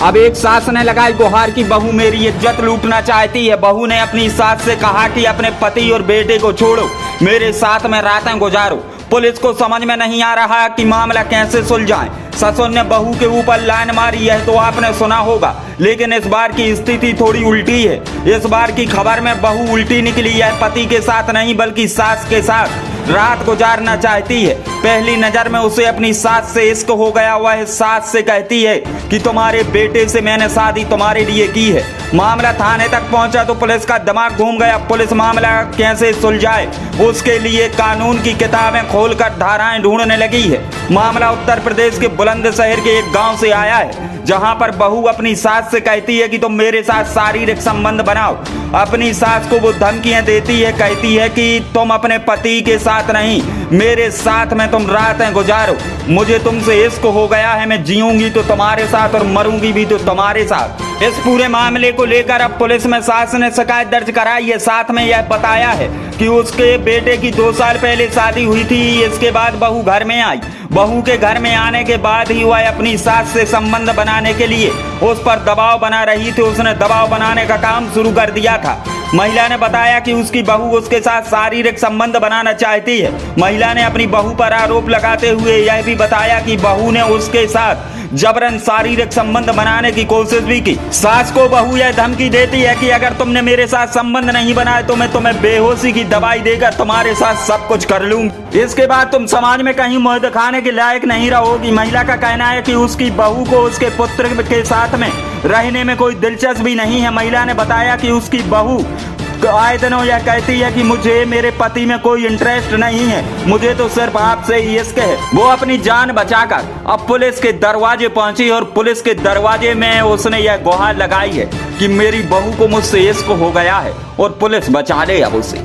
अब एक सास ने लगाई गुहार की बहू मेरी इज्जत लूटना चाहती है। बहू ने अपनी सास से कहा कि अपने पति और बेटे को छोड़ो, मेरे साथ में रातें गुजारो। पुलिस को समझ में नहीं आ रहा कि मामला कैसे सुलझाएं। ससुर ने बहू के ऊपर लाइन मारी है तो आपने सुना होगा, लेकिन इस बार की स्थिति थोड़ी उल्टी है। इस बार की खबर में बहू उल्टी निकली है, पति के साथ नहीं बल्कि सास के साथ रात गुजारना चाहती है। पहली नजर में उसे अपनी सास से इश्क हो गया। वह सास से कहती है कि तुम्हारे बेटे से मैंने शादी तुम्हारे लिए की है। मामला थाने तक पहुंचा तो पुलिस का दिमाग घूम गया। पुलिस मामला कैसे सुलझाए उसके लिए कानून की किताबें खोलकर धाराएं ढूंढने लगी है। मामला उत्तर प्रदेश के बुलंदशहर के एक गांव से आया है, जहां पर बहू अपनी सास से कहती है कि तुम मेरे साथ शारीरिक संबंध बनाओ। अपनी सास को वो धमकियां देती है, कहती है कि तुम अपने पति के साथ नहीं, मेरे साथ में तुम रातें गुजारो। मुझे तुमसे इश्क हो गया है, मैं जीऊंगी तो तुम्हारे साथ और मरूंगी भी तो तुम्हारे साथ। इस पूरे मामले को लेकर अब पुलिस में सास ने शिकायत दर्ज कराई है। साथ में यह बताया है कि उसके बेटे की 2 साल पहले शादी हुई थी। इसके बाद बहू घर में आई। बहू के घर में आने के बाद ही वह अपनी सास से संबंध बनाने के लिए उस पर दबाव बना रही थी। उसने दबाव बनाने का काम शुरू कर दिया था। महिला ने बताया कि उसकी बहू उसके साथ शारीरिक संबंध बनाना चाहती है। महिला ने अपनी बहू पर आरोप लगाते हुए यह भी बताया कि बहू ने उसके साथ जबरन शारीरिक संबंध बनाने की कोशिश भी की। सास को बहू यह धमकी देती है कि अगर तुमने मेरे साथ संबंध नहीं बनाए तो मैं तुम्हें बेहोशी की दवाई देकर तुम्हारे साथ सब कुछ कर लूंगी। इसके बाद तुम समाज में कहीं मुंह दिखाने के लायक नहीं रहोगी। महिला का कहना है कि उसकी बहू को उसके पुत्र के साथ में रहने में कोई दिलचस्पी नहीं है। महिला ने बताया कि उसकी बहू आए दिनों यह कहती है कि मुझे मेरे पति में कोई इंटरेस्ट नहीं है, मुझे तो सिर्फ आपसे ही इश्क है। वो अपनी जान बचाकर अब पुलिस के दरवाजे पहुंची और पुलिस के दरवाजे में उसने यह गुहार लगाई है कि मेरी बहू को मुझसे इश्क हो गया है और पुलिस बचा ले अब उसे।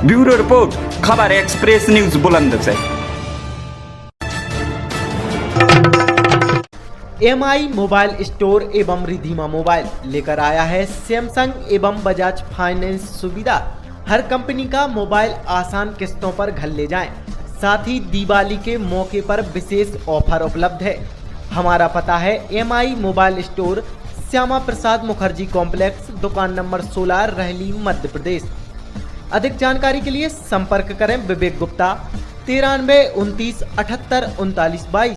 ब्यूरो रिपोर्ट, खबर express news Bulandshahr. MI mobile store एवं रिधिमा मोबाइल लेकर आया है सैमसंग एवं बजाज फाइनेंस सुविधा। हर कंपनी का मोबाइल आसान किस्तों पर घर ले जाएं। साथ ही दिवाली के मौके पर विशेष ऑफर उपलब्ध है। हमारा पता है MI mobile store, Shyama Prasad Mukherjee complex, दुकान नंबर 16, रहली, मध्य प्रदेश। अधिक जानकारी के लिए संपर्क करें विवेक गुप्ता 93 29 78 39 22।